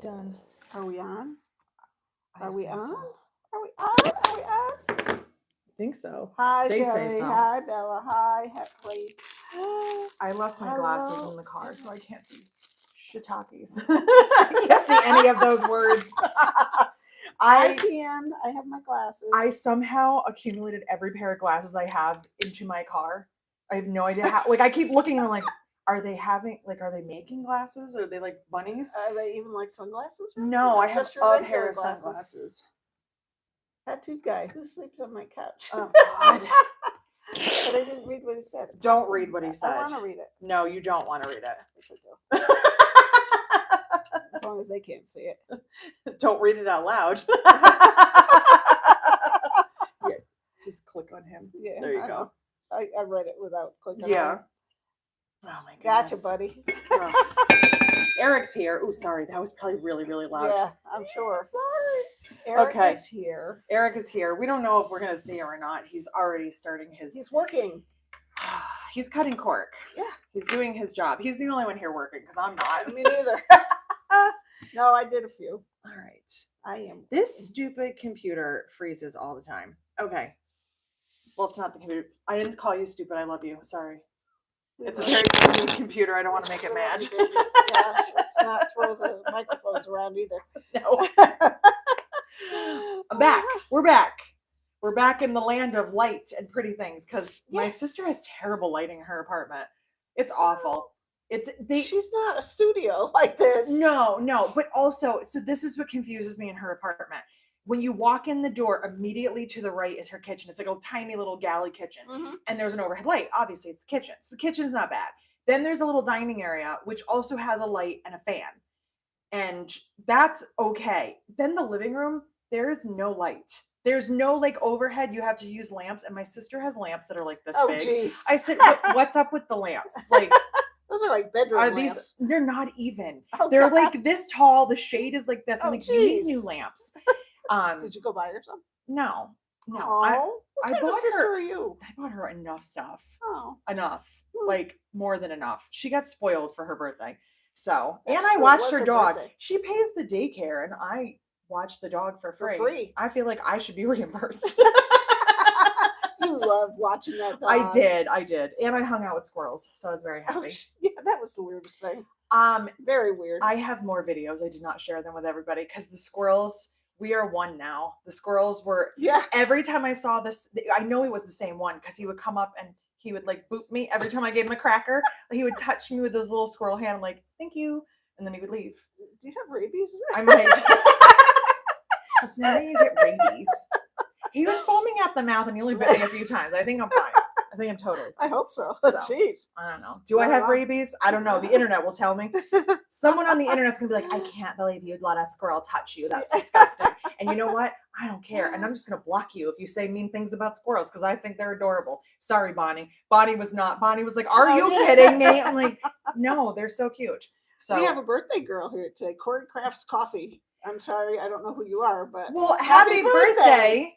done. Are we on? I Are we assume on? so. Are we on? Are we on? I think so. Hi, They say Shelly. so. Hi, Bella. Hi, Heckley. I left my glasses Hello. in the car, so I can't see shiitakes. I can't see any of those words. I can. I have my glasses. I somehow accumulated every pair of glasses I have into my car. I have no idea how. Like, I keep looking and I'm like, are they making glasses? Are they like bunnies? Are they even like sunglasses? No, I have Just your a regular pair of glasses. sunglasses. Tattooed guy who sleeps on my couch. Oh, God. But I didn't read what he said. Don't read what he said. I want to read it. No, you don't want to read it. Yes, I do. As long as they can't see it. Don't read it out loud. Yeah, just click on him. Yeah, There you I go. know. I read it without clicking Yeah. on it. Oh my goodness. Gotcha, buddy. Oh. Eric's here. Oh, sorry. That was probably really, really loud. Yeah, I'm sure. Sorry. Eric Okay. is here. Eric is here. We don't know if we're going to see him or not. He's already starting his... He's working. He's cutting cork. Yeah. He's doing his job. He's the only one here working because I'm not. Me neither. No, I did a few. All right. I am. This stupid computer freezes all the time. Okay. Well, it's not the computer. I didn't call you stupid. I love you. Sorry. It's a very stupid computer. I don't want to make it mad. Yeah, let's not throw the microphones around either. No. I'm back. We're back. We're back in the land of light and pretty things because my sister has terrible lighting in her apartment. It's awful. She's not a studio like this. No. But also, so this is what confuses me in her apartment. When you walk in the door, immediately to the right is her kitchen. It's like a tiny little galley kitchen. Mm-hmm. And there's an overhead light. Obviously, it's the kitchen. So the kitchen's not bad. Then there's a little dining area, which also has a light and a fan. And that's okay. Then the living room, there's no light. There's no like overhead. You have to use lamps. And my sister has lamps that are like this big. Geez. I said, what's up with the lamps? Like, those are like bedroom lamps. They're not even. Oh, they're God. like this tall. The shade is like this. I'm Oh, like, you need new lamps. Did you go buy her some? No. Oh, what kind of sister are you? I bought her enough stuff. Oh. Enough. Like more than enough. She got spoiled for her birthday. So, That's and I true. watched It was her her dog. birthday. She pays the daycare and I watch the dog for free. I feel like I should be reimbursed. You loved watching that dog. I did. And I hung out with squirrels, so I was very happy. Yeah, that was the weirdest thing. Very weird. I have more videos. I did not share them with everybody because the squirrels, we are one now. The squirrels were, every time I saw this, I know he was the same one because he would come up and he would like boop me every time I gave him a cracker. He would touch me with his little squirrel hand. I'm like, thank you. And then he would leave. Do you have rabies? I might. That's not how you get rabies. He was foaming at the mouth and he only bit me a few times. I think I'm fine. I think I'm totally fine. I hope so. So, Jeez. I don't know. Do I have rabies? I don't know. The internet will tell me. Someone on the internet's going to be like, I can't believe you'd let a squirrel touch you. That's disgusting. And you know what? I don't care. And I'm just going to block you if you say mean things about squirrels because I think they're adorable. Sorry, Bonnie. Bonnie was like, are you kidding me? I'm like, no, they're so cute. So we have a birthday girl here today. Corey Crafts Coffee. I'm sorry. I don't know who you are, but well, happy birthday.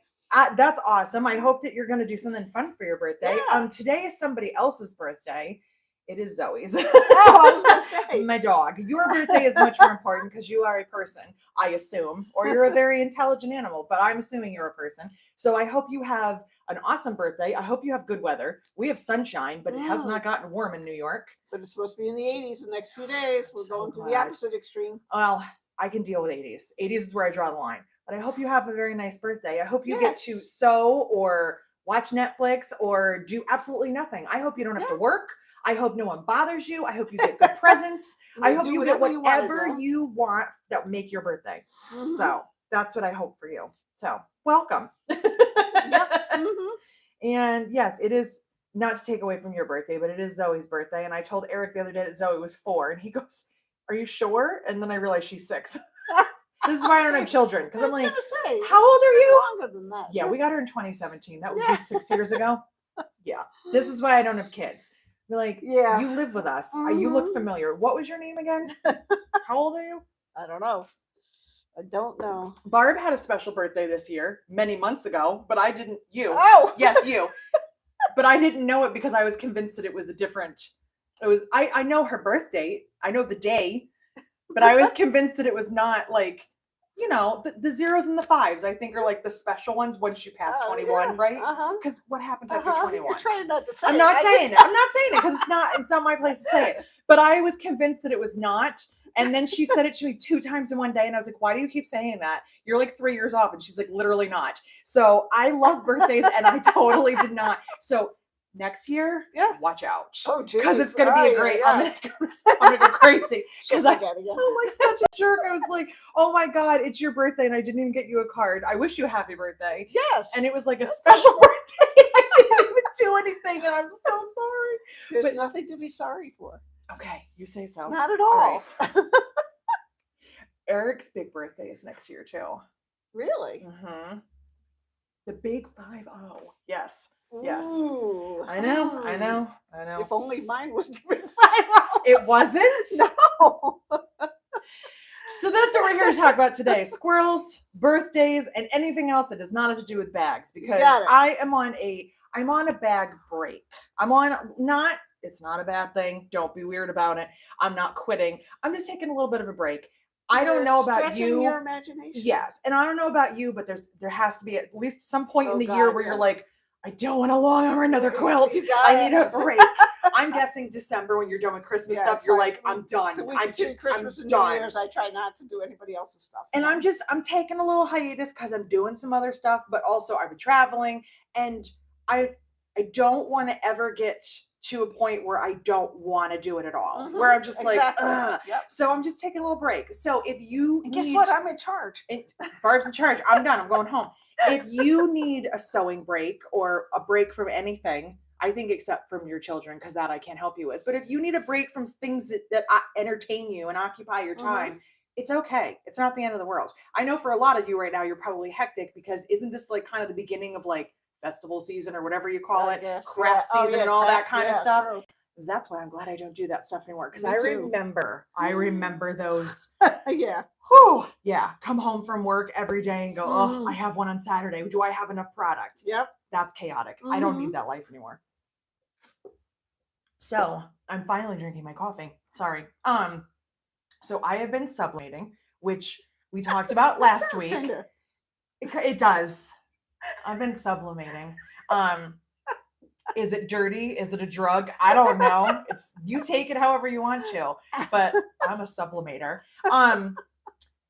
That's awesome. I hope that you're going to do something fun for your birthday. Yeah. Today is somebody else's birthday. It is Zoe's. Oh, I was going to say. My dog. Your birthday is much more important because you are a person, I assume, or you're a very intelligent animal, but I'm assuming you're a person. So I hope you have an awesome birthday. I hope you have good weather. We have sunshine, but it has not gotten warm in New York. But it's supposed to be in the 80s the next few days. We're going to the opposite extreme. Well, I can deal with 80s. 80s is where I draw the line. But I hope you have a very nice birthday. I hope you get to sew or watch Netflix or do absolutely nothing. I hope you don't have to work. I hope no one bothers you. I hope you get good presents. I hope you get whatever you want that would make your birthday. Mm-hmm. So that's what I hope for you. So welcome. And yes, it is not to take away from your birthday, but it is Zoe's birthday. And I told Eric the other day that Zoe was 4 and he goes, are you sure? And then I realized she's 6. This is why I don't have children. Because I'm like, how old are you? Longer than that. Yeah, we got her in 2017. That would be 6 years ago. Yeah. This is why I don't have kids. You're like, you live with us. You look familiar. What was your name again? How old are you? I don't know. I don't know. Barb had a special birthday this year, many months ago, but I didn't. You. Oh! Yes, you. But I didn't know it because I was convinced that it was a different. It was. I know her birth date. I know the day. but I was convinced that it was not like, the zeros and the fives, I think, are like the special ones once you pass 21, right? Uh-huh. Because what happens after Uh-huh. 21? You're trying not to say I'm it. not I saying can it. I'm not saying it because it's not my place to say it. But I was convinced that it was not. And then she said it to me 2 times in one day. And I was like, why do you keep saying that? You're like 3 years off. And she's like, literally not. So I love birthdays and I totally did not. So next year, Yeah. watch out. Oh, geez. Because it's going to be a great, Yeah. I'm going to go crazy. She'll Because I forget again. felt like such a jerk. I was like, oh my God, it's your birthday. And I didn't even get you a card. I wish you a happy birthday. Yes. And it was like a special birthday. I didn't even do anything. And I'm so sorry. There's but- nothing to be sorry for. Okay, you say so. Not at all. right. Eric's big birthday is next year too. Really? Mm-hmm. The big 5-0. Yes. Yes. Ooh. I know. I know. I know. If only mine was the big 5-0. It wasn't? No. So that's what we're here to talk about today. Squirrels, birthdays, and anything else that does not have to do with bags. Because got it. I'm on a bag break. It's not a bad thing. Don't be weird about it. I'm not quitting. I'm just taking a little bit of a break. I don't know about Stretching you. your imagination. Yes. And I don't know about you, but there has to be at least some point in the Oh, year God, where yeah. you're like, I don't want to long arm another quilt. You got I need it. a break. I'm guessing December when you're done with Christmas Yeah, stuff, it's you're like like, I'm done. The week I'm between just Christmas I'm and done. New Year's, I try not to do anybody else's stuff. And I'm taking a little hiatus because I'm doing some other stuff, but also I've been traveling, and I don't want to ever get to a point where I don't want to do it at all. Where I'm just Exactly. like, ugh. Yep. So I'm just taking a little break. So if you And guess need- what? I'm in charge. Barb's in charge. I'm done. I'm going home. If you need a sewing break or a break from anything, I think except from your children, because that I can't help you with. But if you need a break from things that entertain you and occupy your time, it's okay. It's not the end of the world. I know for a lot of you right now, you're probably hectic because isn't this like kind of the beginning of like festival season or whatever you call it, Yes. craft Yeah. Oh, season yeah, and all that craft. kind of Yeah, stuff. true. That's why I'm glad I don't do that stuff anymore. Because Me I too. remember those. Yeah. Whew, yeah, come home from work every day and go, oh, Mhm. I have one on Saturday. Do I have enough product? Yep. That's chaotic. I don't Mhm. need that life anymore. So I'm finally drinking my coffee. Sorry. So I have been sublimating, which we talked about last Sounds week. kinda- It does. I've been sublimating. Is it dirty? Is it a drug? I don't know. You take it however you want to, but I'm a sublimator.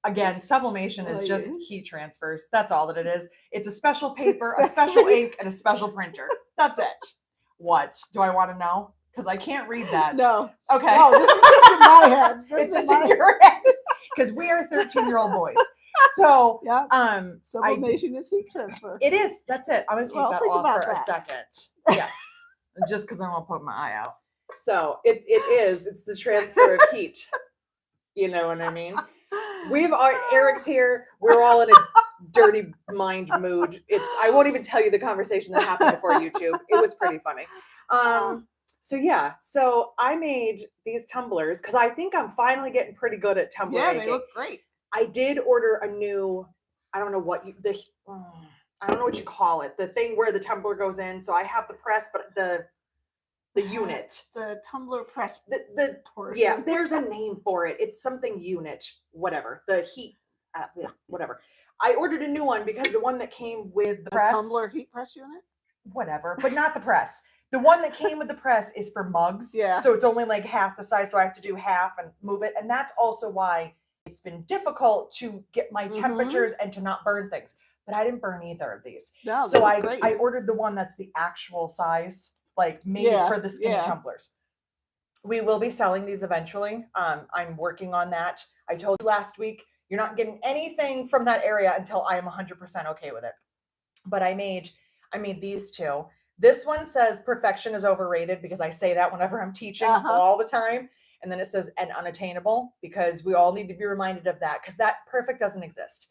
Again, sublimation is just Oh, yeah. heat transfers. That's all that it is. It's a special paper, a special ink, and a special printer. That's it. What? Do I want to know? Because I can't read that. No. Okay. No, this is just in my head. This It's is just my in your head. Because we are 13-year-old boys. So, Yeah. I Sublimation is heat transfer. it is. That's it. I'm gonna take Well, that think off about for a that. second. Yes. Just because I want to poke my eye out. So it is. It's the transfer of heat. You know what I mean? Eric's here. We're all in a dirty mind mood. I won't even tell you the conversation that happened before YouTube. It was pretty funny. So yeah. So I made these tumblers because I think I'm finally getting pretty good at tumbler Yeah, making. they look great. I did order a new, I don't know what I don't know what you call it. The thing where the tumbler goes in. So I have the press, but the unit. The tumbler press. The portion. yeah, there's a name for it. It's something unit, whatever. The heat, whatever. I ordered a new one because the one that came with the press, tumbler heat press unit. whatever, but not the press. The one that came with the press is for mugs. Yeah. So it's only like half the size. So I have to do half and move it. And that's also why it's been difficult to get my temperatures and to not burn things. But I didn't burn either of these. No, So they look great. I ordered the one that's the actual size, like made for the skinny tumblers. We will be selling these eventually. I'm working on that. I told you last week, you're not getting anything from that area until I am 100% okay with it. But I made these two. This one says perfection is overrated because I say that whenever I'm teaching all the time. And then it says and unattainable because we all need to be reminded of that because that perfect doesn't exist.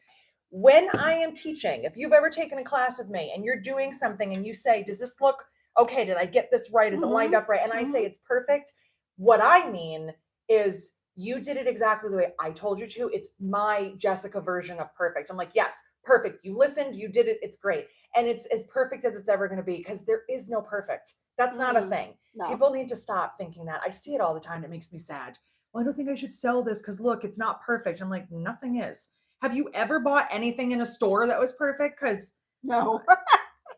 When I am teaching, if you've ever taken a class with me and you're doing something and you say, does this look okay? Did I get this right? Is it lined up right? And I say it's perfect. What I mean is you did it exactly the way I told you to. It's my Jessica version of perfect. I'm like, yes, perfect. You listened, you did it. It's great. And it's as perfect as it's ever going to be because there is no perfect. That's not a thing. No. People need to stop thinking that. I see it all the time. It makes me sad. well, I don't think I should sell this because look, it's not perfect. I'm like, nothing is. Have you ever bought anything in a store that was perfect? Because No.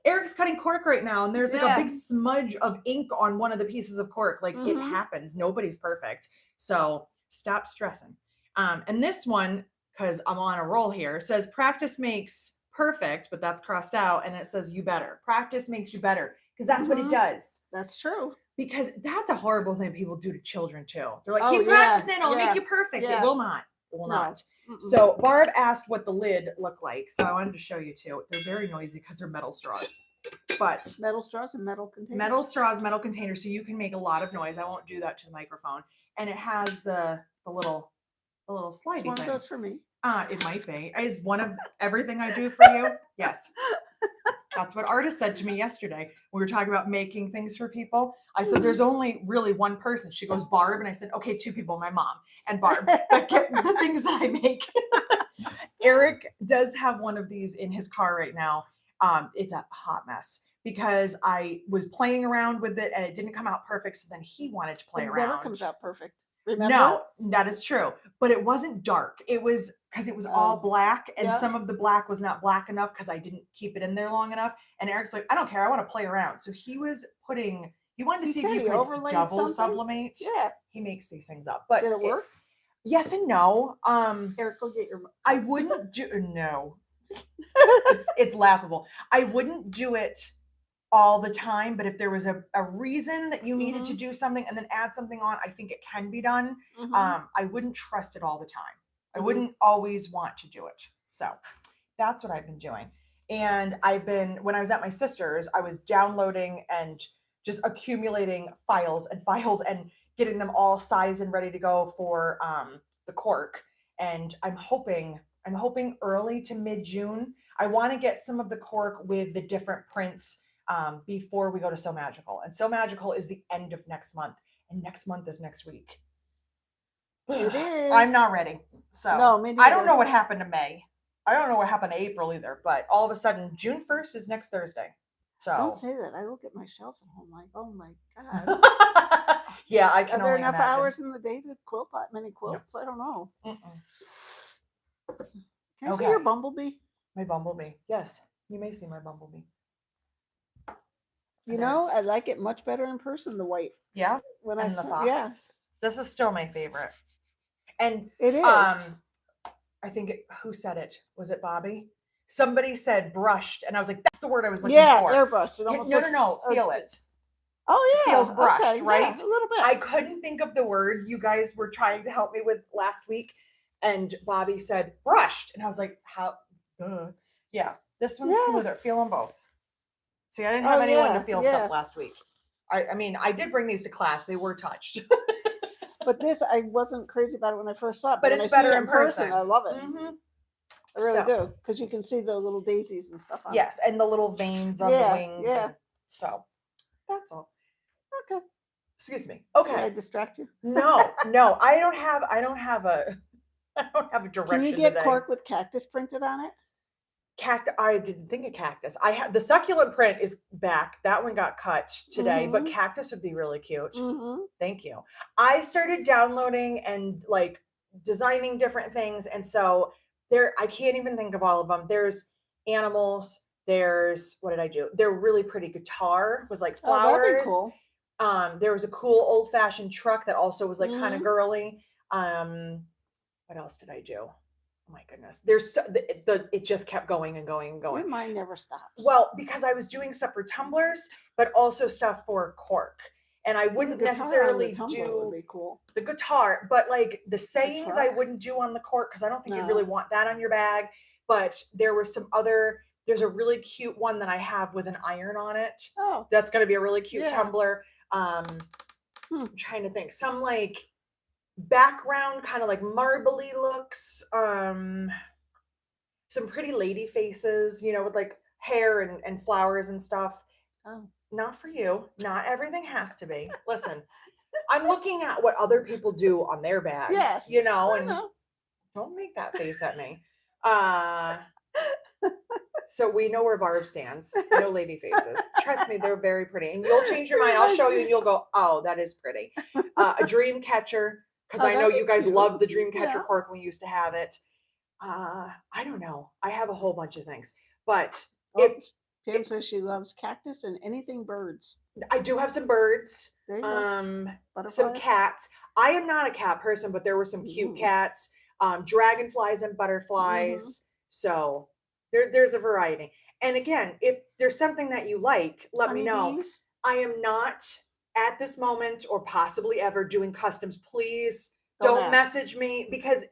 Eric's cutting cork right now, and there's like a Yeah. big smudge of ink on one of the pieces of cork. Like it Mhm. happens. Nobody's perfect. So stop stressing. And this one, because I'm on a roll here, says practice makes perfect, but that's crossed out, and it says you better. Practice makes you better because that's what it Mhm. does. That's true. Because that's a horrible thing people do to children too. They're like, Oh, keep yeah, practicing, I'll yeah, make you perfect. It yeah. will not. It will No. not. Mm-mm. So Barb asked what the lid looked like. So I wanted to show you too. They're very noisy because they're metal straws. But metal straws and metal containers. metal straws, metal containers, so you can make a lot of noise. I won't do that to the microphone. And it has the little slidey It's one thing. of those for me. It might be. Is one of everything I do for you? Yes. That's what Artist said to me yesterday. We were talking about making things for people. I said, there's only really one person. She goes, Barb. And I said, okay, two people, my mom and Barb, that get the things that I make. Eric does have one of these in his car right now. It's a hot mess because I was playing around with it and it didn't come out perfect. So then he wanted to play It around. never comes out perfect. Remember? No, that is true. But it wasn't dark. It was because it was all black, and yeah. some of the black was not black enough because I didn't keep it in there long enough. And Eric's like, I don't care. I want to play around. So he wanted to see if said you he could overlaid double something? sublimate. Yeah. He makes these things up. But Did it work? Yes and no. Eric, go get your. I wouldn't do no. It's laughable. I wouldn't do it all the time, but if there was a reason that you needed to do something and then add something on, I think it can be done. I wouldn't trust it all the time. I wouldn't always want to do it. So that's what I've been doing. And when I was at my sister's, I was downloading and just accumulating files and getting them all sized and ready to go for the cork. And I'm hoping early to mid-June. I want to get some of the cork with the different prints before we go to So Magical. And So Magical is the end of next month. And next month is next week. It is. I'm not ready. So no, me neither. I don't know what happened to May. I don't know what happened to April either. But all of a sudden, June 1st is next Thursday. So don't say that. I look at my shelf and I'm like, oh my God. Yeah, I can Are there only enough imagine. hours in the day to quilt that many quilts? I don't know. Can I see your bumblebee? My bumblebee. Yes, you may see my bumblebee. You know, I like it much better in person, the white. Yeah. When and the fox. Yeah. This is still my favorite. And it is. I think who said it? Was it Bobby? Somebody said brushed, and I was like, that's the word I was looking for. Yeah, airbrushed. It almost no, feel it. Oh yeah. It feels brushed, okay, right? Yeah, a little bit. I couldn't think of the word you guys were trying to help me with last week. And Bobby said brushed. And I was like, how? Yeah, this one's smoother. Feel them both. See, I didn't have anyone to feel stuff last week. I mean, I did bring these to class. They were touched. But this, I wasn't crazy about it when I first saw it. But it's better in person. I love it. I really do. Because you can see the little daisies and stuff on it. And the little veins on the wings. Yeah. So that's all. Okay. Excuse me. Okay. Did I distract you? No. I don't have a direction. Can you get today. cork with cactus printed on it? I didn't think of cactus. I have the succulent print is back. That one got cut today, but cactus would be really cute. Thank you. I started downloading and like designing different things, and so I can't even think of all of them. There's animals. There's what did I do? They're really pretty guitar with like flowers. That'd be cool. There was a cool old-fashioned truck that also was like kind of girly. What else did I do? Oh my goodness. It just kept going and going and going. Your mind never stops. Well, because I was doing stuff for tumblers, but also stuff for cork. And I wouldn't necessarily do would be cool. the guitar, but like the sayings I wouldn't do on the cork because I don't think you really want that on your bag. But there were there's a really cute one that I have with an iron on it. Oh. That's going to be a really cute tumbler. I'm trying to think. Some like background kind of like marbly looks, some pretty lady faces, with like hair and flowers and stuff. Not for you. Not everything has to be. Listen, I'm looking at what other people do on their bags. Yes, and don't make that face at me. So we know where Barb stands. No lady faces. Trust me, they're very pretty. And you'll change your mind. I'll show you and you'll go, oh, that is pretty. A dream catcher. because I know that'd be you guys cute. loved the Dreamcatcher Yeah. cork when we used to have it. I don't know. I have a whole bunch of things, but if Oh, Pam says she loves cactus and anything birds. I do have some birds, There you go. some Butterflies. cats. I am not a cat person, but there were some cute Mhm. cats, dragonflies and butterflies. So there's a variety. And again, if there's something that you like, let me know. Honeybees. I am not at this moment or possibly ever doing customs. Please Don't don't ask. message me because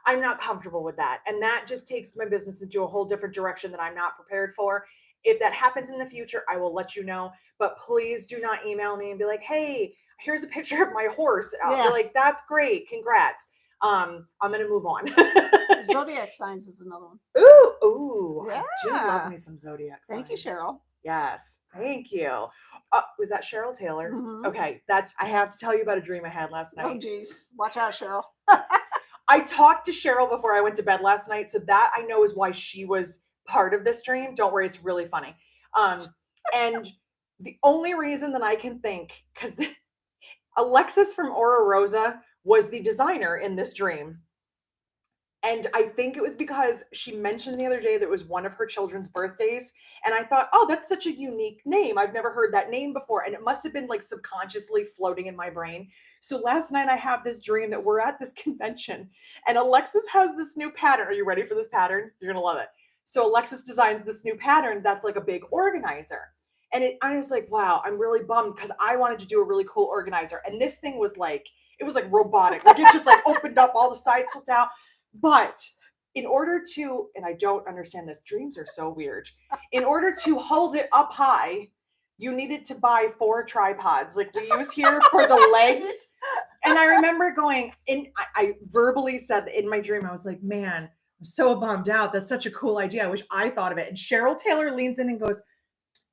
I'm not comfortable with that. And that just takes my business into a whole different direction that I'm not prepared for. If that happens in the future, I will let you know. But please do not email me and be like, hey, here's a picture of my horse. I'll be Yeah. like, that's great. Congrats. I'm gonna move on. Zodiac signs is another one. Ooh, I do Yeah. love me some zodiac signs. Thank you, Cheryl. Yes, thank you. Was that Cheryl Taylor? Mhm. Okay, that I have to tell you about a dream I had last Oh, night. geez. Watch out, Cheryl. I talked to Cheryl before I went to bed last night, so that I know is why she was part of this dream. Don't worry, it's really funny. And the only reason that I can think, because Alexis from Aura Rosa was the designer in this dream. And I think it was because she mentioned the other day that it was one of her children's birthdays. And I thought, oh, that's such a unique name. I've never heard that name before. And it must have been like subconsciously floating in my brain. So last night I have this dream that we're at this convention and Alexis has this new pattern. Are you ready for this pattern? You're going to love it. So Alexis designs this new pattern that's like a big organizer. And I was like, wow, I'm really bummed because I wanted to do a really cool organizer. And this thing was like, it was like robotic. Like it just like opened up, all the sides flipped out. But in order to, and I don't understand this, dreams are so weird. In order to hold it up high, you needed to buy 4 tripods like we use here for the legs. And I remember going, and I verbally said in my dream, I was like, man, I'm so bummed out. That's such a cool idea. I wish I thought of it. And Cheryl Taylor leans in and goes,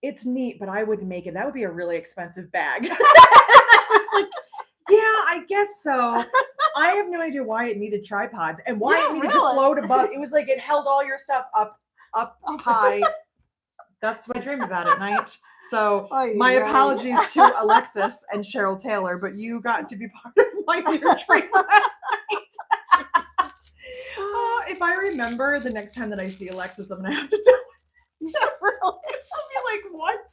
it's neat, but I wouldn't make it. That would be a really expensive bag. I was like, yeah, I guess so. I have no idea why it needed tripods and why it needed to float above. It was like it held all your stuff up high. That's my dream about at night. So my apologies to Alexis and Cheryl Taylor, but you got to be part of my weird dream last night. If I remember the next time that I see Alexis, I'm gonna have to tell her. I'll be like, what?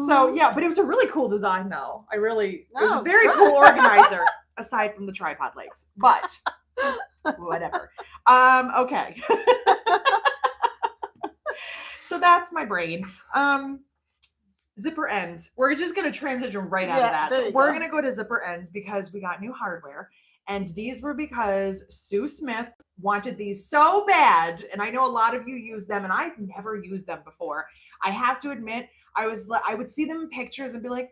So yeah, but it was a really cool design though. It was a very cool organizer aside from the tripod legs, but whatever. Okay. So that's my brain. Zipper ends. We're just going to transition right out of that. We're going to go to zipper ends because we got new hardware. And these were because Sue Smith wanted these so bad. And I know a lot of you use them and I've never used them before. I have to admit, I would see them in pictures and be like,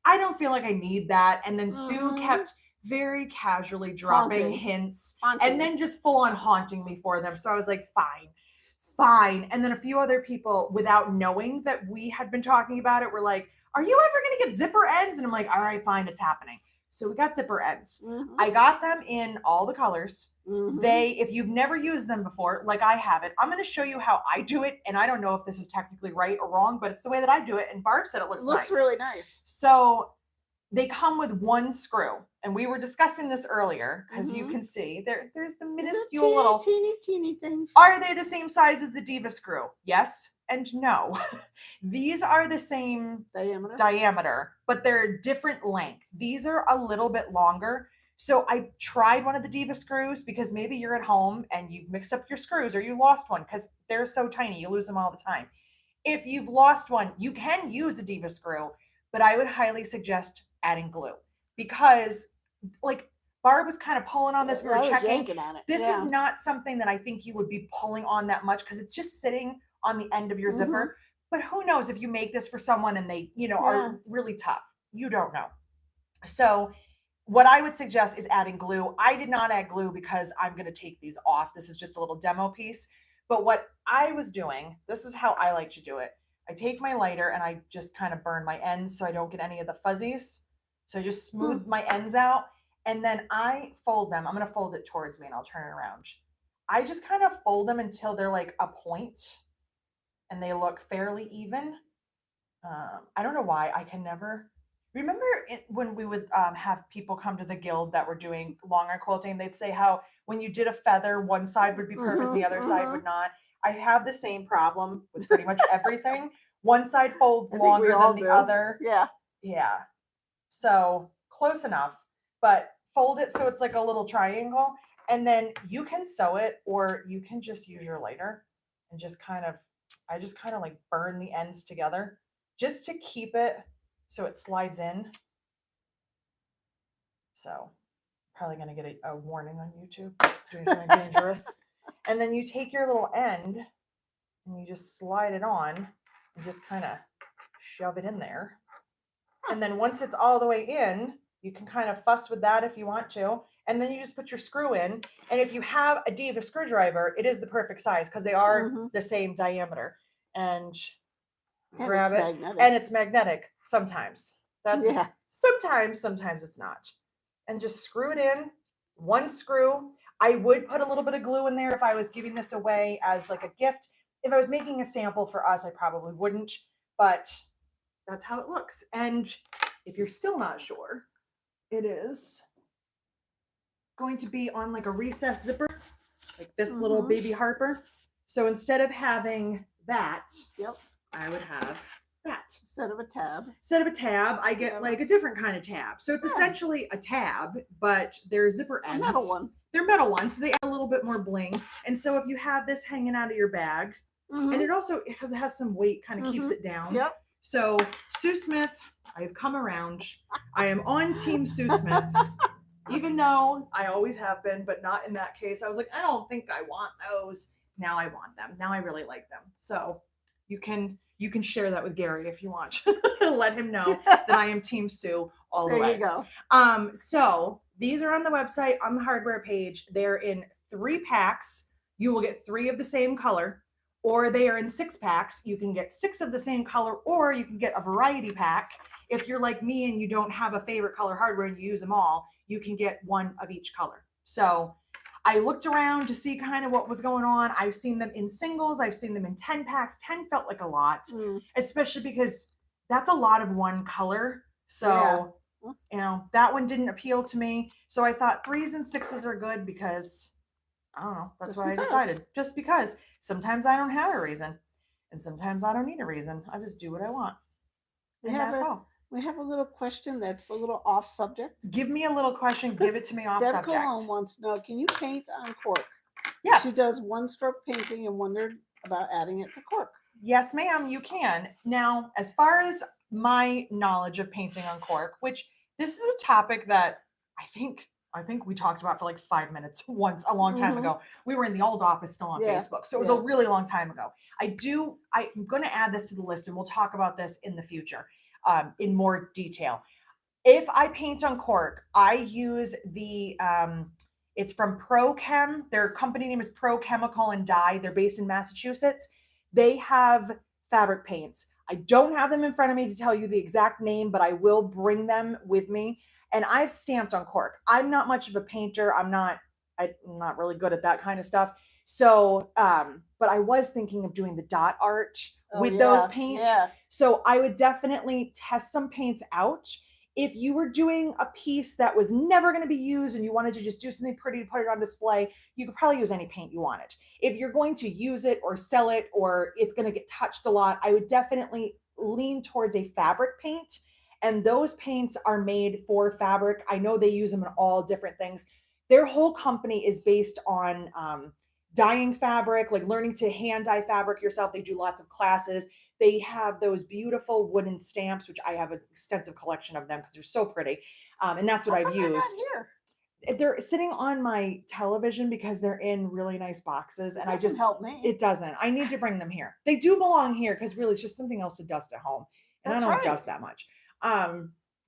I don't feel like I need that. And then Sue kept very casually dropping hints and then just full on haunting me for them. So I was like, fine. And then a few other people, without knowing that we had been talking about it, were like, are you ever going to get zipper ends? And I'm like, all right, fine, it's happening. So we got zipper ends. I got them in all the colors. If you've never used them before, like I haven't, I'm going to show you how I do it. And I don't know if this is technically right or wrong, but it's the way that I do it. And Barb said it looks nice. Looks really nice. So they come with 1 screw. And we were discussing this earlier because you can see there's the minuscule little teeny things. Are they the same size as the Diva screw? Yes and no. These are the same diameter, but they're a different length. These are a little bit longer. So I tried one of the Diva screws because maybe you're at home and you've mixed up your screws or you lost one because they're so tiny. You lose them all the time. If you've lost one, you can use the Diva screw, but I would highly suggest adding glue because like Barb was kind of pulling on this. We were checking. This is not something that I think you would be pulling on that much because it's just sitting on the end of your zipper. But who knows if you make this for someone and they, are really tough. You don't know. So what I would suggest is adding glue. I did not add glue because I'm going to take these off. This is just a little demo piece. But what I was doing, this is how I like to do it. I take my lighter and I just kind of burn my ends so I don't get any of the fuzzies. So I just smooth my ends out. And then I fold them. I'm going to fold it towards me and I'll turn it around. I just kind of fold them until they're like a point and they look fairly even. I don't know why I can never. Remember when we would have people come to the guild that were doing longer quilting, they'd say how when you did a feather, one side would be perfect, the other side would not. I have the same problem with pretty much everything. One side folds I think we longer all than the do. other. Yeah. Yeah. So close enough, but fold it so it's like a little triangle. And then you can sew it or you can just use your lighter and just I just kind of like burn the ends together just to keep it so it slides in. So probably going to get a warning on YouTube doing something dangerous. And then you take your little end and you just slide it on and just kind of shove it in there. And then once it's all the way in, you can kind of fuss with that if you want to. And then you just put your screw in. And if you have a Diva screwdriver, it is the perfect size because they are the same diameter. And grab it. Magnetic. And it's magnetic sometimes. Yeah. Sometimes it's not. And just screw it in. One screw. I would put a little bit of glue in there if I was giving this away as like a gift. If I was making a sample for us, I probably wouldn't. But that's how it looks. And if you're still not sure, it is going to be on like a recessed zipper, like this little baby Harper. So instead of having that, I would have that. Instead of a tab. Instead of a tab, I get like a different kind of tab. So it's essentially a tab, but they're zipper ends. A metal one. They're metal ones, so they add a little bit more bling. And so if you have this hanging out of your bag, and it also has some weight, kind of keeps it down. Yep. So Sue Smith, I have come around. I am on Team Sue Smith, even though I always have been, but not in that case. I was like, I don't think I want those. Now I want them. Now I really like them. So you can share that with Gary if you want. Let him know that I am Team Sue all the way. There you go. So these are on the website, on the hardware page. They're in 3 packs. You will get 3 of the same color. Or they are in 6 packs. You can get 6 of the same color, or you can get a variety pack. If you're like me and you don't have a favorite color hardware and you use them all, you can get 1 of each color. So I looked around to see kind of what was going on. I've seen them in singles. I've seen them in 10 packs. 10 felt like a lot, especially because that's a lot of one color. So, you know, that one didn't appeal to me. So I thought 3s and 6s are good because I don't know. That's what I decided. Just because sometimes I don't have a reason and sometimes I don't need a reason. I just do what I want. And that's all. We have a little question that's a little off subject. Give me a little question. Give it to me off subject. Deb Cologne wants to know, can you paint on cork? Yes. She does one-stroke painting and wondered about adding it to cork. Yes, ma'am, you can. Now, as far as my knowledge of painting on cork, which this is a topic that I think we talked about for like 5 minutes once a long time ago. We were in the old office still on Facebook. So it was a really long time ago. I'm going to add this to the list and we'll talk about this in the future in more detail. If I paint on cork, I use the, it's from ProChem. Their company name is Pro Chemical and Dye. They're based in Massachusetts. They have fabric paints. I don't have them in front of me to tell you the exact name, but I will bring them with me. And I've stamped on cork. I'm not much of a painter. I'm not really good at that kind of stuff. So, but I was thinking of doing the dot art with those paints. Yeah. So I would definitely test some paints out. If you were doing a piece that was never going to be used and you wanted to just do something pretty to put it on display, you could probably use any paint you wanted. If you're going to use it or sell it or it's going to get touched a lot, I would definitely lean towards a fabric paint. And those paints are made for fabric. I know they use them in all different things. Their whole company is based on dyeing fabric, like learning to hand dye fabric yourself. They do lots of classes. They have those beautiful wooden stamps, which I have an extensive collection of them because they're so pretty. And that's what I've used. They're sitting on my television because they're in really nice boxes. And I just help me. It doesn't. I need to bring them here. They do belong here because really it's just something else to dust at home. And I don't dust that much.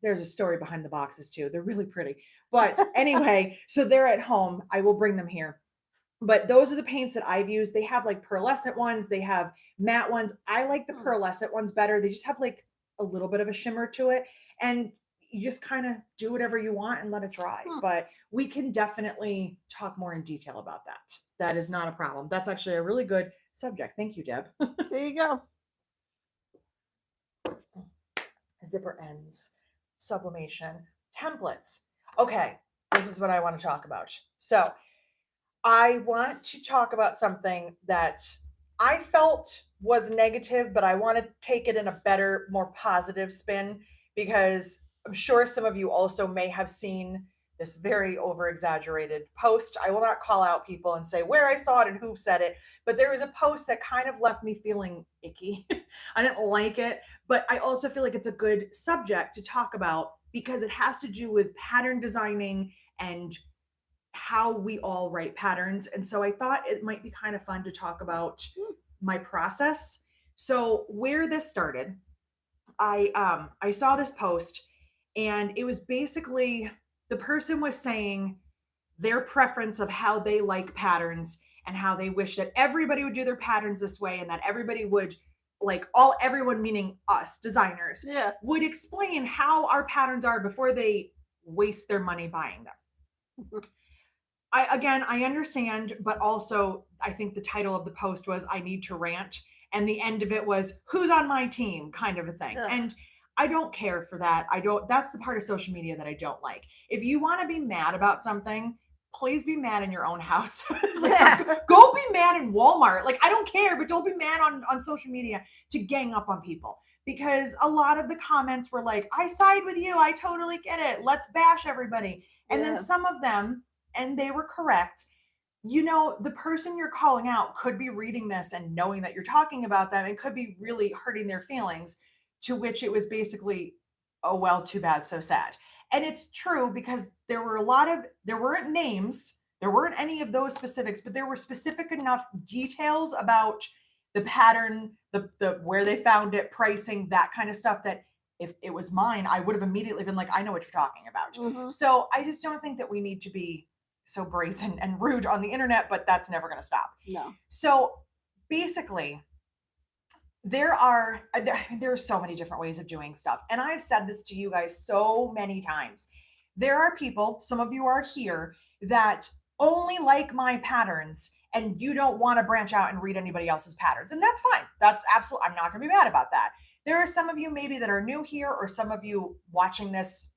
There's a story behind the boxes too. They're really pretty. But anyway, so they're at home. I will bring them here. But those are the paints that I've used. They have like pearlescent ones. They have matte ones. I like the pearlescent ones better. They just have like a little bit of a shimmer to it. And you just kind of do whatever you want and let it dry. But we can definitely talk more in detail about that. That is not a problem. That's actually a really good subject. Thank you, Deb. There you go. Zipper ends. sublimation, templates. Okay, this is what I want to talk about. So I want to talk about something that I felt was negative, but I want to take it in a better, more positive spin because I'm sure some of you also may have seen this very over exaggerated post. I will not call out people and say where I saw it and who said it, but there was a post that kind of left me feeling icky. I didn't like it, but I also feel like it's a good subject to talk about because it has to do with pattern designing and how we all write patterns. And so I thought it might be kind of fun to talk about my process. So where this started, I saw this post and it was basically the person was saying their preference of how they like patterns and how they wish that everybody would do their patterns this way and that everybody would like everyone meaning us designers Yeah. would explain how our patterns are before they waste their money buying them. I understand, but also I think the title of the post was I need to rant and the end of it was who's on my team kind of a thing. Ugh. And I don't care for that. That's the part of social media that I don't like. If you want to be mad about something, please be mad in your own house. Go be mad in Walmart. Like I don't care, but don't be mad on social media to gang up on people. Because a lot of the comments were like, I side with you. I totally get it. Let's bash everybody. And then some of them, and they were correct. The person you're calling out could be reading this and knowing that you're talking about them. It could be really hurting their feelings, to which it was basically, oh, well, too bad, so sad. And it's true because there weren't names, there weren't any of those specifics, but there were specific enough details about the pattern, the where they found it, pricing, that kind of stuff that if it was mine, I would have immediately been like, I know what you're talking about. Mm-hmm. So I just don't think that we need to be so brazen and rude on the internet, but that's never going to stop. No. So basically, there are so many different ways of doing stuff. And I've said this to you guys so many times. There are people, some of you are here, that only like my patterns and you don't want to branch out and read anybody else's patterns. And that's fine. That's absolutely, I'm not going to be mad about that. There are some of you maybe that are new here or some of you watching this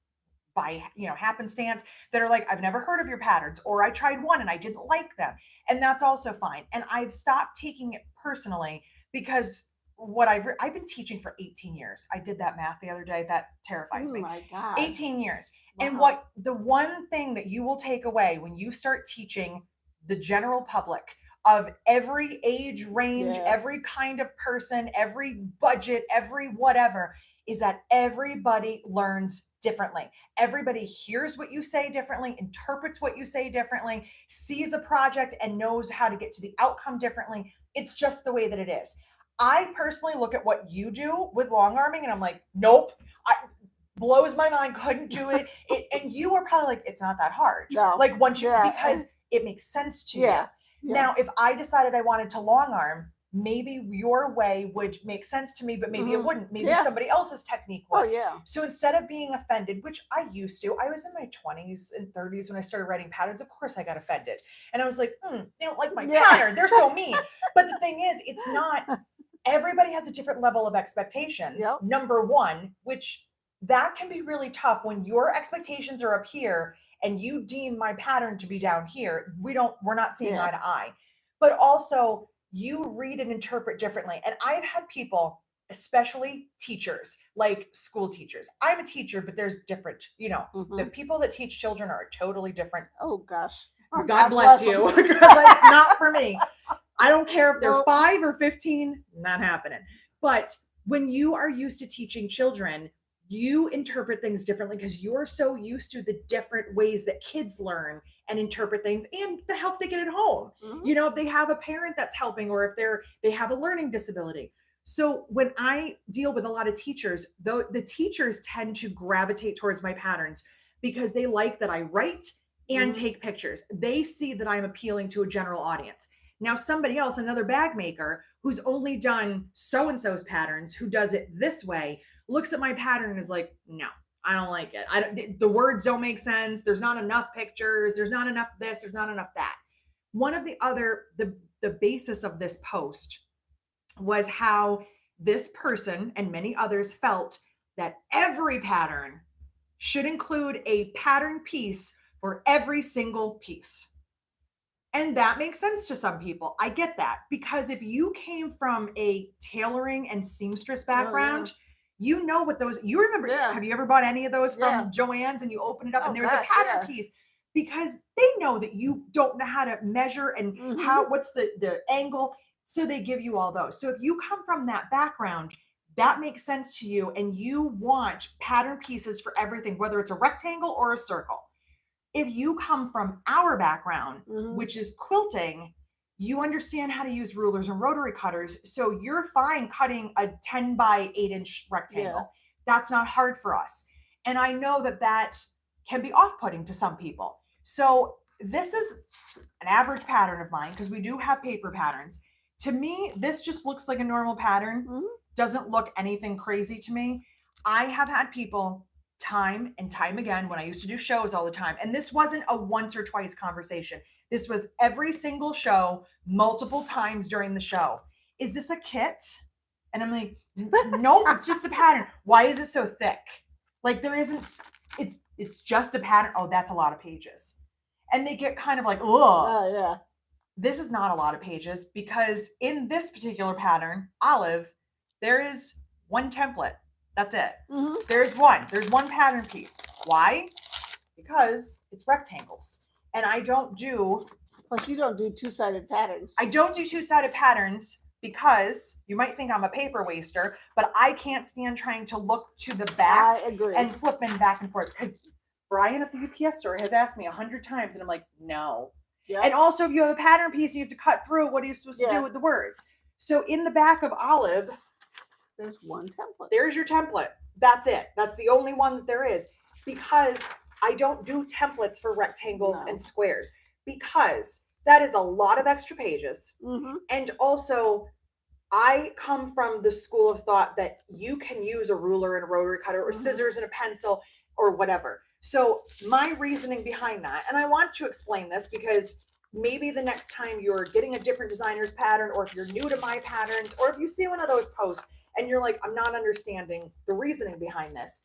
by happenstance that are like, I've never heard of your patterns, or I tried one and I didn't like them. And that's also fine. And I've stopped taking it personally because I've been teaching for 18 years. I did that math the other day. That terrifies me. Oh my God. 18 years. Wow. And the one thing that you will take away when you start teaching the general public of every age range, every kind of person, every budget, every whatever, is that everybody learns differently. Everybody hears what you say differently, interprets what you say differently, sees a project and knows how to get to the outcome differently. It's just the way that it is. I personally look at what you do with long arming and I'm like, nope, blows my mind, couldn't do it. And you are probably like, it's not that hard. No. Like because it makes sense to you. Yeah. Now, if I decided I wanted to long arm, maybe your way would make sense to me, but maybe it wouldn't. Maybe somebody else's technique would. Oh, yeah. So instead of being offended, which I used to, I was in my 20s and 30s when I started writing patterns. Of course I got offended. And I was like, they don't like my pattern. They're so mean. But the thing is, it's not, everybody has a different level of expectations. Yep. Number one, which that can be really tough when your expectations are up here and you deem my pattern to be down here. We're not seeing eye to eye. But also, you read and interpret differently. And I've had people, especially teachers, like school teachers. I'm a teacher, but there's different, the people that teach children are totally different. Oh gosh. God bless you. Because it's not for me. I don't care if they're 5 or 15, not happening. But when you are used to teaching children, you interpret things differently because you're so used to the different ways that kids learn and interpret things and the help they get at home. Mm-hmm. If they have a parent that's helping or if they have a learning disability. So when I deal with a lot of teachers, though, the teachers tend to gravitate towards my patterns because they like that I write and take pictures. They see that I'm appealing to a general audience. Now, somebody else, another bag maker who's only done so-and-so's patterns, who does it this way, looks at my pattern and is like, no, I don't like it. The words don't make sense. There's not enough pictures. There's not enough this. There's not enough that. One of the basis of this post was how this person and many others felt that every pattern should include a pattern piece for every single piece. And that makes sense to some people. I get that, because if you came from a tailoring and seamstress background, you know what those, you remember, have you ever bought any of those from Joann's and you open it up and there's a pattern piece, because they know that you don't know how to measure and what's the angle. So they give you all those. So if you come from that background, that makes sense to you and you want pattern pieces for everything, whether it's a rectangle or a circle. If you come from our background, which is quilting, you understand how to use rulers and rotary cutters. So you're fine cutting a 10 by 8 inch rectangle. That's not hard for us. And I know that that can be off-putting to some people. So this is an average pattern of mine, because we do have paper patterns. To me, this just looks like a normal pattern. Doesn't look anything crazy to me. I have had people time and time again when I used to do shows all the time, and this wasn't a once or twice conversation. This was every single show, multiple times during the show. Is this a kit? And I'm like, nope, it's just a pattern. Why is it so thick? Like there isn't, it's just a pattern. Oh, that's a lot of pages. And they get kind of like, oh, this is not a lot of pages, because in this particular pattern, Olive, there is one template. That's it. There's one pattern piece. Why? Because it's rectangles. And I don't do. Plus you don't do two-sided patterns. I don't do two-sided patterns because you might think I'm a paper waster, but I can't stand trying to look to the back and flipping back and forth, because Brian at the UPS store has asked me 100 times and I'm like, no. And also, if you have a pattern piece, you have to cut through. What are you supposed to do with the words? So in the back of Olive, there's one template. There's your template. That's it. That's the only one that there is, because I don't do templates for rectangles and squares, because that is a lot of extra pages. And also, I come from the school of thought that you can use a ruler and a rotary cutter or scissors and a pencil or whatever. So my reasoning behind that, and I want to explain this because maybe the next time you're getting a different designer's pattern, or if you're new to my patterns, or if you see one of those posts and you're like, I'm not understanding the reasoning behind this.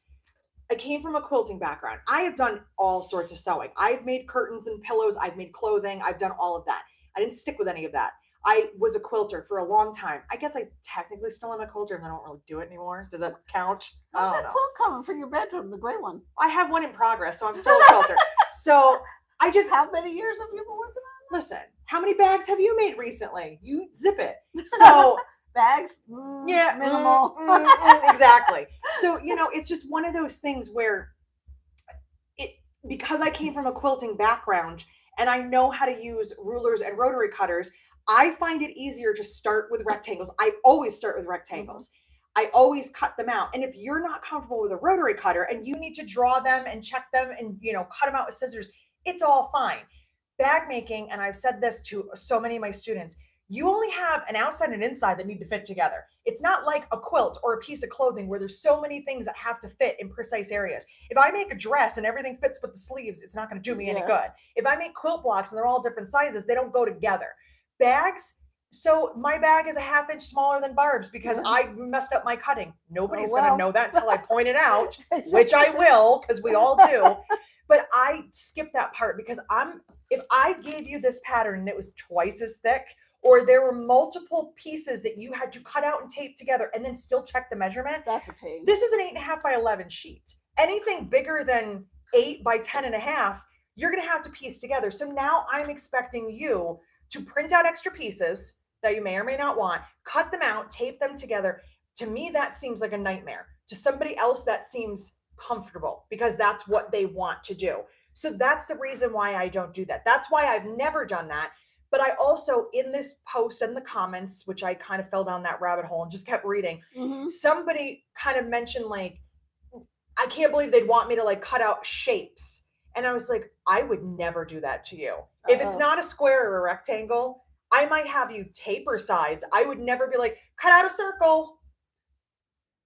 I came from a quilting background. I have done all sorts of sewing. I've made curtains and pillows. I've made clothing. I've done all of that. I didn't stick with any of that. I was a quilter for a long time. I guess I technically still am a quilter, and I don't really do it anymore. Does that count? How's that quilt coming for your bedroom, the gray one? I have one in progress, so I'm still a quilter. So I just. How many years have you been working on it? Listen, how many bags have you made recently? You zip it. So. Bags? Minimal. Exactly. So, it's just one of those things where because I came from a quilting background and I know how to use rulers and rotary cutters, I find it easier to start with rectangles. I always start with rectangles. I always cut them out. And if you're not comfortable with a rotary cutter and you need to draw them and check them and, cut them out with scissors, it's all fine. Bag making, and I've said this to so many of my students, you only have an outside and inside that need to fit together. It's not like a quilt or a piece of clothing where there's so many things that have to fit in precise areas. If I make a dress and everything fits with the sleeves, it's not going to do me any good. If I make quilt blocks and they're all different sizes, they don't go together. Bags, so my bag is a 1/2 inch smaller than Barb's because I messed up my cutting. Nobody's going to know that until I point it out, which I will, because we all do. But I skipped that part because if I gave you this pattern and it was twice as thick, or there were multiple pieces that you had to cut out and tape together and then still check the measurement. That's a pain. This is an 8.5 by 11 sheet. Anything bigger than 8 by 10.5, you're going to have to piece together. So now I'm expecting you to print out extra pieces that you may or may not want, cut them out, tape them together. To me, that seems like a nightmare. To somebody else, that seems comfortable because that's what they want to do. So that's the reason why I don't do that. That's why I've never done that. But I also, in this post and the comments, which I kind of fell down that rabbit hole and just kept reading, somebody kind of mentioned like, I can't believe they'd want me to like cut out shapes. And I was like, I would never do that to you. If it's not a square or a rectangle, I might have you taper sides. I would never be like, cut out a circle.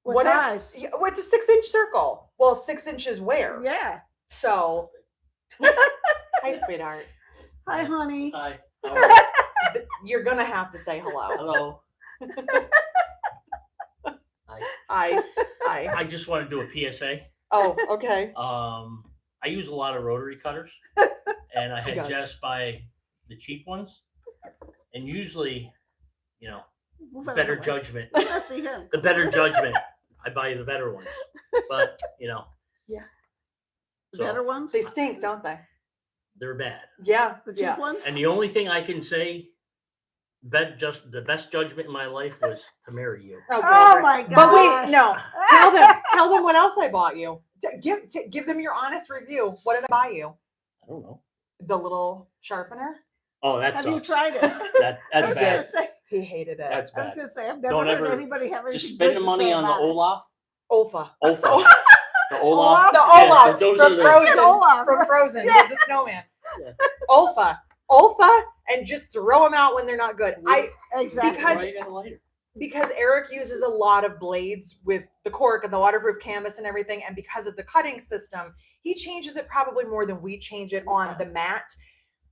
What size? It's a 6 inch circle. Well, 6 inches where? Yeah. So, hi, sweetheart. Hi, honey. Hi. You're gonna have to say hello. Hello. Hi. I just want to do a PSA. Oh, okay. I use a lot of rotary cutters, and I He had does. Jess buy the cheap ones, and usually, Move out of better the way. judgment. Let's see here. The better judgment, I buy the better ones. But Yeah. The so better ones? They stink, don't they? they're bad. Yeah. The cheap yeah. ones? And the only thing I can say, just the best judgment in my life was to marry you. Oh, Oh God. my god. But wait, no. Tell them what else I bought you. Give them your honest review. What did I buy you? I don't know. The little sharpener. Oh, that Have you sucks. tried it? That's I was bad. gonna say, He hated it. That's I was bad. gonna say, I've never Don't heard ever- anybody have anything Just good spend the to money say on the about it. Olaf. Olfa. Olaf. The Olaf? Olaf. The Yeah, Olaf those from are the- Frozen. Olaf. From Frozen Yeah. with the snowman. Yeah. Olfa, and just throw them out when they're not good. Exactly. Because- Right at a lighter. Because Eric uses a lot of blades with the cork and the waterproof canvas and everything, and because of the cutting system, he changes it probably more than we change it on the mat.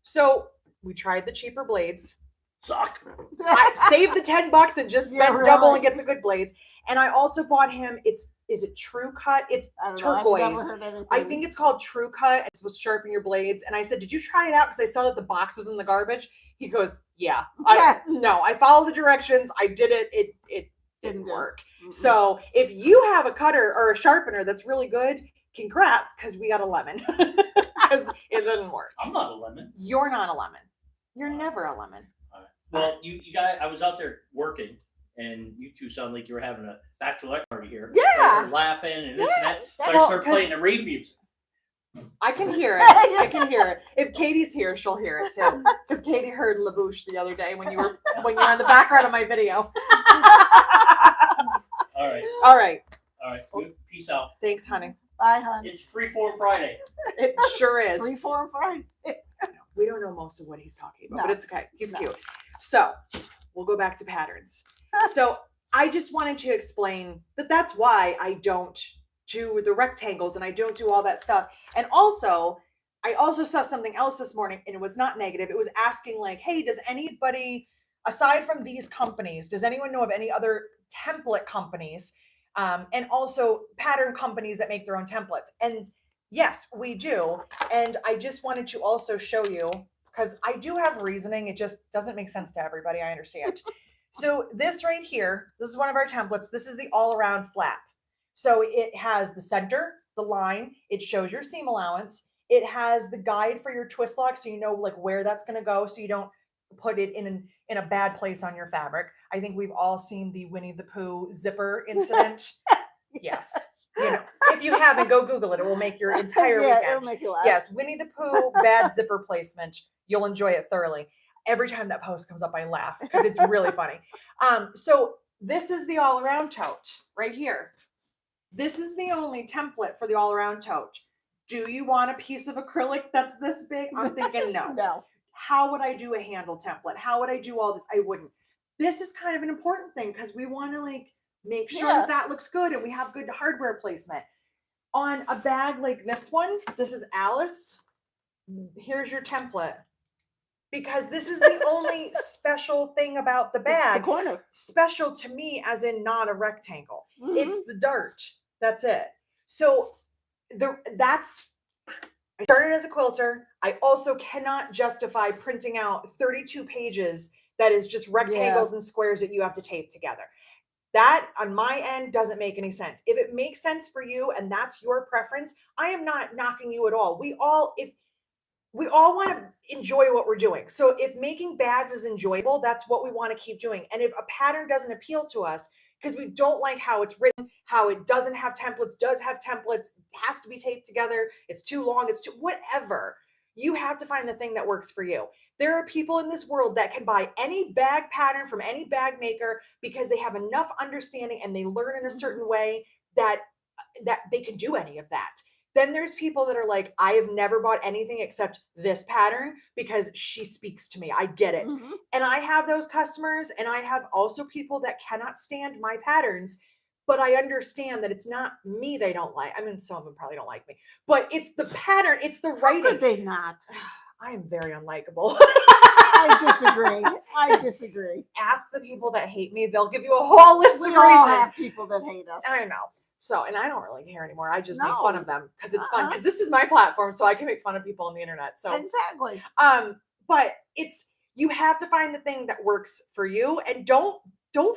So we tried the cheaper blades. Suck. I saved the $10 and just Yeah, spent double really. and get the good blades. And I also bought him. Is it True Cut? It's I don't know, I've never turquoise. heard anything. I think it's called True Cut. It's supposed to sharpen your blades. And I said, "Did you try it out?" Because I saw that the box was in the garbage. He goes, "Yeah." I followed the directions. I did it. It didn't work. Mm-mm. So if you have a cutter or a sharpener that's really good, congrats, because we got a lemon. Because it didn't work. I'm not a lemon. You're not a lemon. You're never a lemon. All right. Well, you guys, I was out there working, and you two sound like you were having a bachelorette party here. Yeah. You were laughing and this and that. So Well, I start 'cause- playing the rave music. I can hear it. I can hear it. If Katie's here, she'll hear it too. Because Katie heard LaBouche the other day when you were in the background of my video. All right. All right. All right. Good. Peace out. Thanks, honey. Bye, hon. It's Freeform Friday. It sure is. 3, 4, and 5. We don't know most of what he's talking about, but No. it's okay. He's No. cute. So we'll go back to patterns. So I just wanted to explain that that's why I don't do the rectangles and I don't do all that stuff. And also, I also saw something else this morning, and it was not negative. It was asking like, hey, does anybody, aside from these companies, does anyone know of any other template companies and also pattern companies that make their own templates? And yes, we do. And I just wanted to also show you, because I do have reasoning. It just doesn't make sense to everybody. I understand. So this right here, this is one of our templates. This is the all-around flap. So it has the center, the line. It shows your seam allowance. It has the guide for your twist lock, so you know like where that's going to go, so you don't put it in a bad place on your fabric. I think we've all seen the Winnie the Pooh zipper incident. Yes. You know, if you haven't, go Google it. It will make your entire Yeah, weekend. it'll make you laugh. Yes, Winnie the Pooh bad zipper placement. You'll enjoy it thoroughly. Every time that post comes up, I laugh because it's really funny. So this is the all-around tote right here. This is the only template for the all-around tote. Do you want a piece of acrylic that's this big? I'm thinking no. No. How would I do a handle template? How would I do all this? I wouldn't. This is kind of an important thing because we want to like make sure Yeah. that looks good and we have good hardware placement. On a bag like this one, this is Alice. Here's your template. Because this is the only special thing about the The bag. corner. Special to me as in not a rectangle. Mhm. It's the dart. That's it. So I started as a quilter. I also cannot justify printing out 32 pages that is just rectangles and squares that you have to tape together. That on my end doesn't make any sense. If it makes sense for you and that's your preference, I am not knocking you at all. We all want to enjoy what we're doing. So if making bags is enjoyable, that's what we want to keep doing. And if a pattern doesn't appeal to us because we don't like how it's written, how it doesn't have templates, does have templates, has to be taped together, it's too long, it's too whatever, you have to find the thing that works for you. There are people in this world that can buy any bag pattern from any bag maker because they have enough understanding and they learn in a certain way that they can do any of that. Then there's people that are like, I have never bought anything except this pattern because she speaks to me. I get it. Mhm. And I have those customers, and I have also people that cannot stand my patterns, but I understand that it's not me they don't like. I mean, some of them probably don't like me, but it's the pattern, it's the How writing. could they not? I am very unlikable. I disagree. I disagree. Ask the people that hate me. They'll give you a whole list We of all reasons. have people that hate us. I know. So, and I don't really care anymore. I just make fun No. of them because it's fun, because this is my platform, so I can make fun of people on the internet. So Exactly. but you have to find the thing that works for you, and don't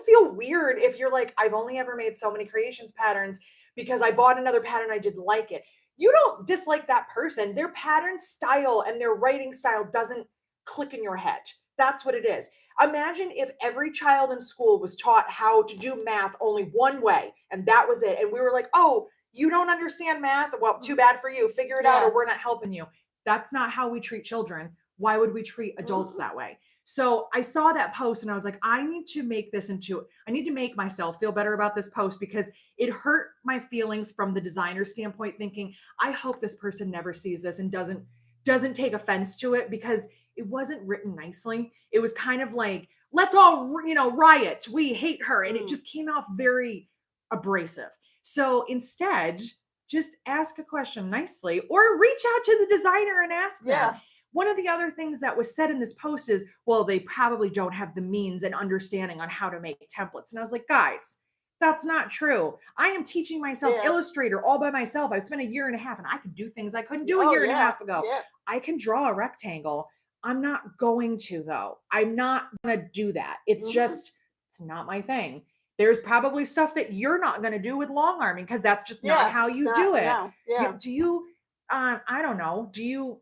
feel weird if you're like, I've only ever made so many creations patterns because I bought another pattern, I didn't like it. You don't dislike that person. Their pattern style and their writing style doesn't click in your head. That's what it is. Imagine if every child in school was taught how to do math only one way, and that was it. And we were like, oh, you don't understand math? Well, too bad for you. Figure it out, Yeah. or we're not helping you. That's not how we treat children. Why would we treat adults that way? So I saw that post and I was like, I need to make myself feel better about this post, because it hurt my feelings from the designer standpoint, thinking, I hope this person never sees this and doesn't take offense to it, because it wasn't written nicely. It was kind of like, let's all, riot. We hate her. And it just came off very abrasive. So instead, just ask a question nicely, or reach out to the designer and ask them. Yeah. One of the other things that was said in this post is, well, they probably don't have the means and understanding on how to make templates. And I was like, guys, that's not true. I am teaching myself Illustrator all by myself. I've spent a year and a half, and I can do things I couldn't do a year and a half ago. Yeah. I can draw a rectangle. I'm not going to, though. I'm not going to do that. It's just, it's not my thing. There's probably stuff that you're not going to do with long arming, because that's just not how you do it. No. Yeah. Do you, I don't know, do you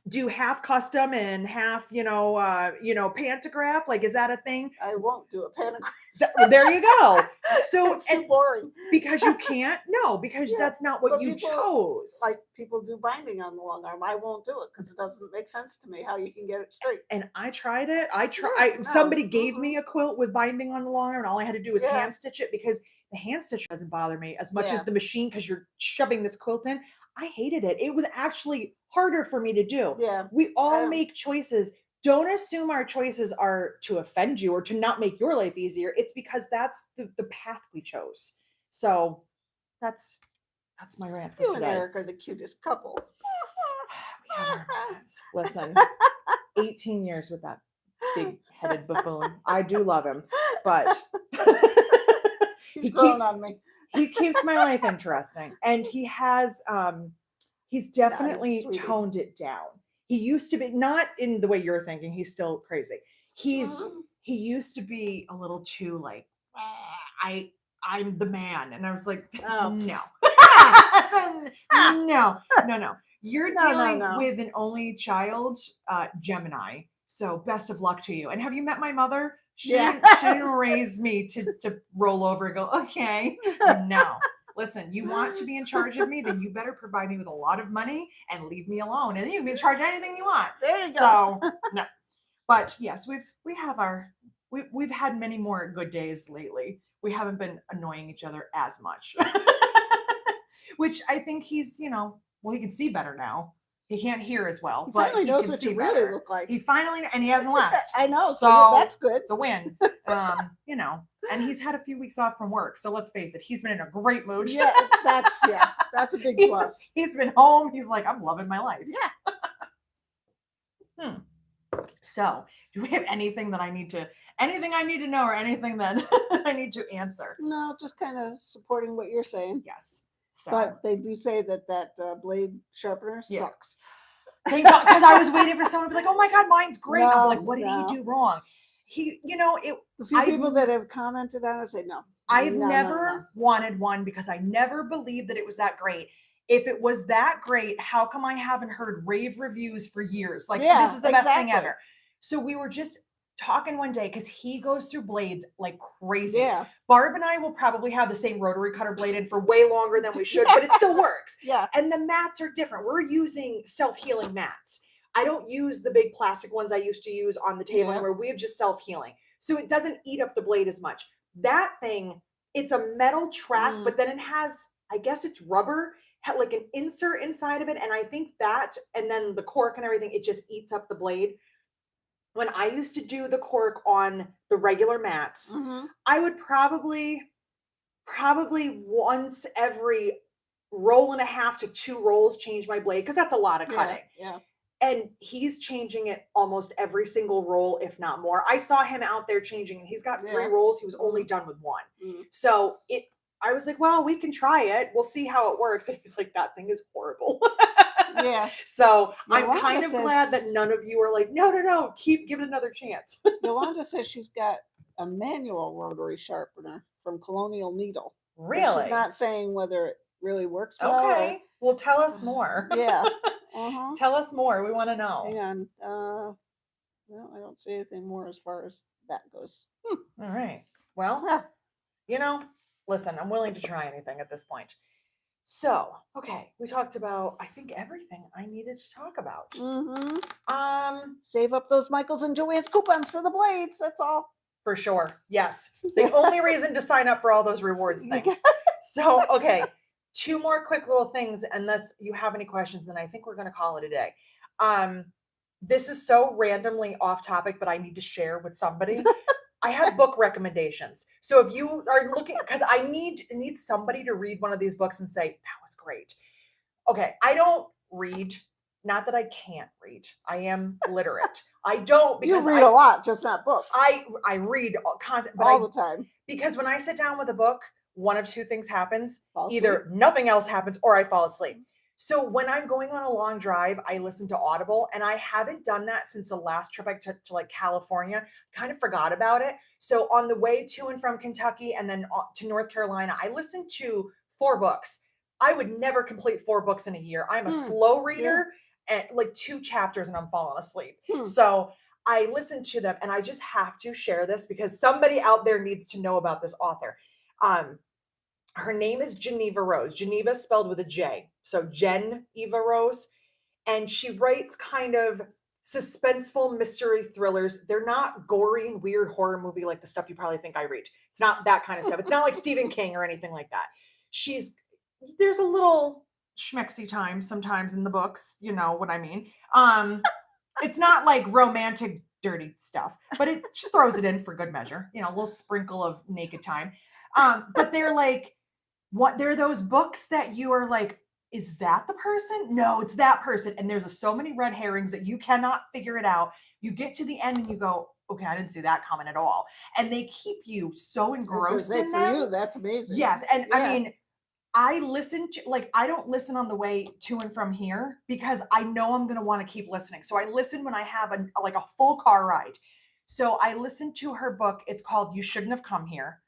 do half custom and half, pantograph? Like, is that a thing? I won't do a pantograph. There you go. So, It's too boring. because you can't, because that's not what but you people, chose. Like, people do binding on the long arm. I won't do it because it doesn't make sense to me how you can get it straight. And I tried it. No. Somebody gave me a quilt with binding on the long arm, and all I had to do was Yeah. hand stitch it, because the hand stitch doesn't bother me as much Yeah. as the machine, because you're shoving this quilt in. I hated it. It was actually harder for me to do. Yeah. We all make choices. Don't assume our choices are to offend you or to not make your life easier. It's because that's the path we chose. So that's my rant for You today. and Eric are the cutest couple. We have our rants. Listen, 18 years with that big-headed buffoon. I do love him, but He's grown on me. he keeps my life interesting, and he has he's definitely sweetie. toned it down. He used to be, not in the way you're thinking, he's still crazy. He used to be a little too like, I'm the man, and I was like, no. no. You're dealing with an only child, Gemini. So best of luck to you. And have you met my mother? She didn't raise me to roll over and go, okay. No. Listen, you want to be in charge of me, then you better provide me with a lot of money and leave me alone. And then you can be in charge of anything you want. There you go. So no. But yes, we've had many more good days lately. We haven't been annoying each other as much. Which I think he's, he can see better now. He can't hear as well, but he knows can what see you better. really look like. He finally, and he hasn't left. I know, So so that's good. It's a win. And he's had a few weeks off from work. So let's face it, he's been in a great mood. That's a big plus. He's been home. He's like, I'm loving my life. Yeah. So do we have anything I need to know, or anything that I need to answer? No, just kind of supporting what you're saying. Yes. So. But they do say that blade sharpener sucks. Thank God, because I was waiting for someone to be like, oh my God, mine's great. I'm like, what did he do wrong? The few people that have commented on it say no. I've never wanted one, because I never believed that it was that great. If it was that great, how come I haven't heard rave reviews for years? Like, this is the best thing ever. So we were just talking one day, because he goes through blades like crazy. Yeah. Barb and I will probably have the same rotary cutter blade in for way longer than we should, but it still works. Yeah. And the mats are different. We're using self-healing mats. I don't use the big plastic ones I used to use on the table, where we have just self-healing. So it doesn't eat up the blade as much. That thing, it's a metal track, but then it has, I guess it's rubber, had like an insert inside of it. And I think that, and then the cork and everything, it just eats up the blade. When I used to do the cork on the regular mats, I would probably once every roll and a half to 2 rolls change my blade, because that's a lot of cutting. Yeah. And he's changing it almost every single roll, if not more. I saw him out there changing, and he's got 3 rolls. He was only done with 1. So I was like, well, we can try it. We'll see how it works. And he's like, that thing is horrible. Yeah. So I'm Yolanda kind of says- glad that none of you are like, no, give it another chance. Yolanda says she's got a manual rotary sharpener from Colonial Needle. But Really? she's not saying whether it really works well. Okay. Well, tell us more. Or, yeah. Uh-huh. Tell us more. We want to Hang know. on. Well, I don't see anything more as far as that goes. All right. Well, Yeah. Listen, I'm willing to try anything at this point. So, okay, we talked about, I think, everything I needed to talk about. Mm-hmm. Save up those Michaels and Joanne's coupons for the blades. That's all. For sure. Yes. The only reason to sign up for all those rewards You things. got- So, okay, 2 more quick little things. Unless you have any questions, then I think we're going to call it a day. This is so randomly off topic, but I need to share with somebody. I have book recommendations. So if you are looking, because I need somebody to read one of these books and say, that was great. Okay, I don't read. Not that I can't read. I am literate. I don't You because read a lot, just not books. I read content, but all the time. because when I sit down with a book, one of 2 things happens. Fall Either nothing else happens or I fall asleep. So when I'm going on a long drive, I listen to Audible, and I haven't done that since the last trip I took to like California. Kind of forgot about it. So on the way to and from Kentucky and then to North Carolina, I listened to 4 books. I would never complete 4 books in a year. I'm a slow reader and like 2 chapters and I'm falling asleep. So I listened to them, and I just have to share this because somebody out there needs to know about this author. Her name is Geneva Rose. Geneva spelled with a J. So Jen Eva Rose. And she writes kind of suspenseful mystery thrillers. They're not gory and weird horror movie like the stuff you probably think I read. It's not that kind of stuff. It's not like Stephen King or anything like that. There's a little schmexy time sometimes in the books. You know what I mean? It's not like romantic dirty stuff, but she throws it in for good measure. A little sprinkle of naked time. But they're like, they're those books that you are like, is that the person? No, it's that person. And there's so many red herrings that you cannot figure it out. You get to the end and you go, okay, I didn't see that coming at all. And they keep you so engrossed in for them. you, that's amazing. Yes. And I mean, I don't listen on the way to and from here because I know I'm going to want to keep listening. So I listen when I have a full car ride. So I listened to her book. It's called You Shouldn't Have Come Here.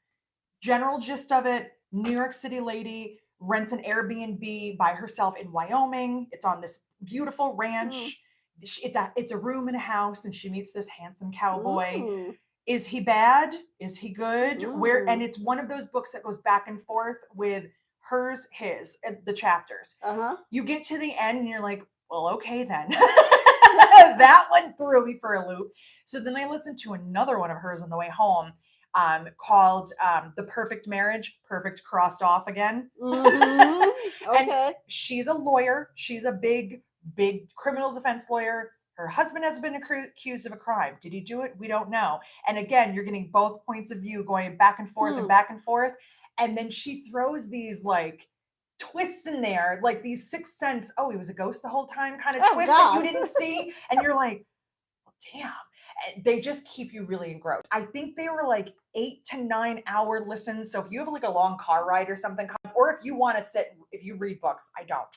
General gist of it, New York City lady rents an Airbnb by herself in Wyoming. It's on this beautiful ranch. It's a room in a house, and she meets this handsome cowboy. Is he bad? Is he good? And it's one of those books that goes back and forth with hers, his, and the chapters. You get to the end and you're like, well, okay then. That one threw me for a loop. So then I listened to another one of hers on the way home. Called The Perfect Marriage, perfect crossed off again. Okay. And she's a lawyer. She's a big criminal defense lawyer. Her husband has been accused of a crime. Did he do it? We don't know. And again, you're getting both points of view going back and forth and back and forth. And then she throws these like twists in there, like these Sixth Sense, oh, he was a ghost the whole time kind of twist that you didn't see. And you're like, well, damn. They just keep you really engrossed. I think they were like 8 to 9 hour listens. So if you have like a long car ride or something, or if you want to sit, if you read books, I don't.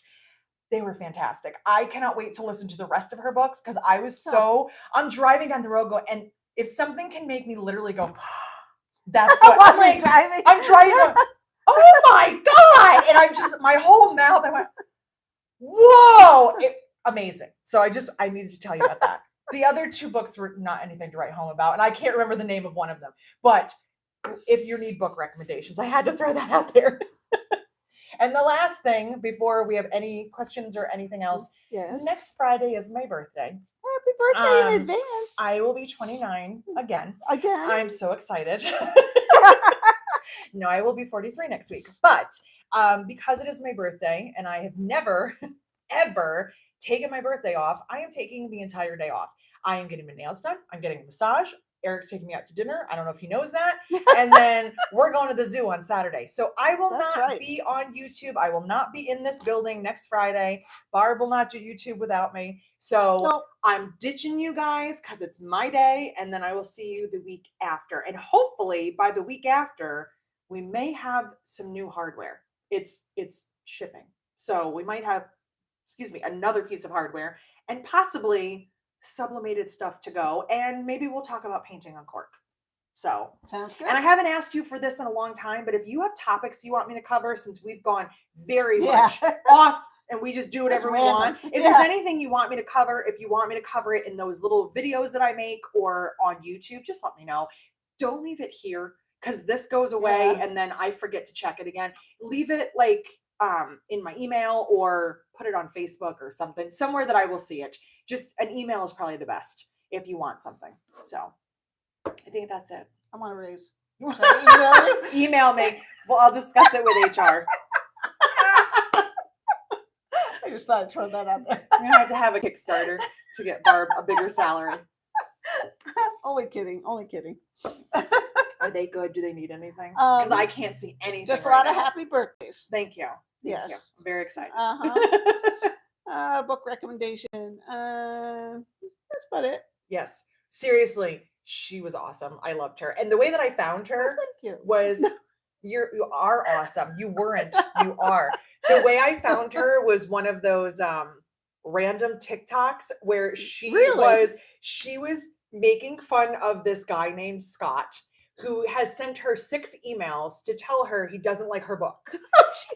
They were fantastic. I cannot wait to listen to the rest of her books because I'm driving down the road going, and if something can make me literally go, that's what I'm like, I'm driving going, oh my God. And I'm just, my whole mouth, I went, whoa, amazing. So I needed to tell you about that. The other 2 books were not anything to write home about, and I can't remember the name of one of them. But if you need book recommendations, I had to throw that out there. And the last thing, before we have any questions or anything else, next Friday is my birthday. Happy birthday in advance. I will be 29 again. I'm so excited. No, I will be 43 next week. But because it is my birthday, and I have never, ever taken my birthday off, I am taking the entire day off. I am getting my nails done. I'm getting a massage. Eric's taking me out to dinner. I don't know if he knows that. And then we're going to the zoo on Saturday. So I will not be on YouTube. I will not be in this building next Friday. Barb will not do YouTube without me. So I'm ditching you guys because it's my day. And then I will see you the week after. And hopefully by the week after, we may have some new hardware. It's shipping. So we might have, excuse me, another piece of hardware and possibly sublimated stuff to go. And maybe we'll talk about painting on cork. So, Sounds good. and I haven't asked you for this in a long time, but if you have topics you want me to cover, since we've gone very Yeah. much off and we just do Just whatever we random. want. If Yeah. there's anything you want me to cover, if you want me to cover it in those little videos that I make or on YouTube, just let me know. Don't leave it here because this goes away Yeah. and then I forget to check it again. Leave it like in my email or put it on Facebook or something, somewhere that I will see it. Just an email is probably the best if you want something. So I think that's it. I want to raise. Email me. Well, I'll discuss it with HR. I just thought I'd throw that out there. I'm gonna have to have a Kickstarter to get Barb a bigger salary. Only kidding. Only kidding. Are they good? Do they need anything? Because I can't see anything. Just a right lot of now. happy birthdays. Thank you. Thank you. Yes. I'm very excited. Book recommendation. That's about it. Yes. Seriously, she was awesome. I loved her. And the way that I found her Thank you. was you are awesome. You weren't. You are. The way I found her was one of those random TikToks where she Really? was making fun of this guy named Scott who has sent her 6 emails to tell her he doesn't like her book.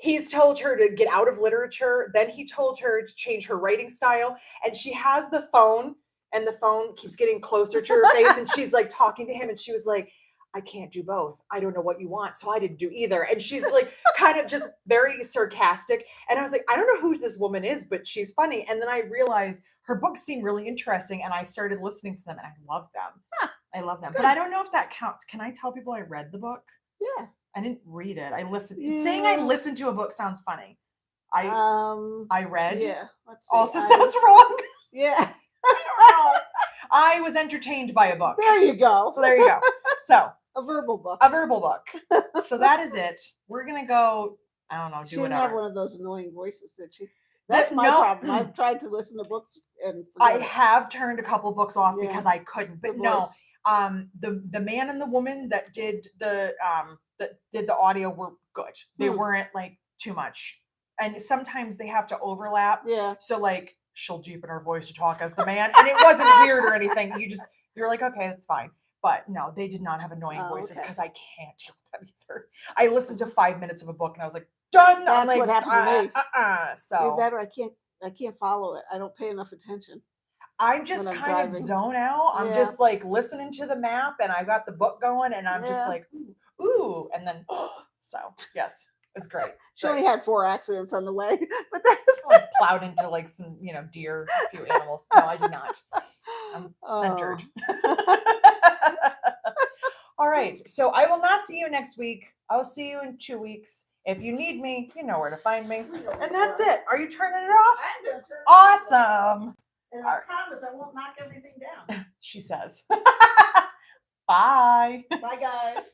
He's told her to get out of literature. Then he told her to change her writing style. And she has the phone and the phone keeps getting closer to her face. And she's like talking to him. And she was like, I can't do both. I don't know what you want. So I didn't do either. And she's like kind of just very sarcastic. And I was like, I don't know who this woman is, but she's funny. And then I realized her books seem really interesting. And I started listening to them and I love them. I love them. But I don't know if that counts. Can I tell people I read the book? Yeah. I didn't read it. I listened. Saying I Yeah. listened to a book sounds funny. I read. Yeah. Let's see. Also sounds wrong. Yeah. I don't know. I was entertained by a book. There you go. So there you go. So A verbal book. a verbal book. So that is it. We're gonna go. I don't know. She Do didn't have whatever. one of those annoying voices, did she? That's my No. problem. I've tried to listen to books and I forget it. have turned a couple books off Yeah. because I couldn't. But The no. voice. The man and the woman that did the audio were good. They weren't like too much. And sometimes they have to overlap. Yeah. So like she'll deepen her voice to talk as the man. And it wasn't weird or anything. You're like, okay, that's fine. But no, they did not have annoying Oh, voices okay. because I can't deal with that either. I listened to 5 minutes of a book and I was like, done. I'm That's like, what happened to me. So Either that or I can't follow it. I don't pay enough attention. I'm just when I'm kind of driving. zone out. I'm Yeah. just like listening to the map and I got the book going and I'm just Yeah. like, ooh, and then so yes, it's great. She only Great. had 4 accidents on the way, but that's I plowed into like some, deer, a few animals. No, I did not. I'm centered. All right. So I will not see you next week. I'll see you in 2 weeks. If you need me, you know where to find me. And that's it. Are you turning it off? I'm gonna turn it Awesome. And All I right. promise I won't knock everything down. She says. Bye. Bye, guys.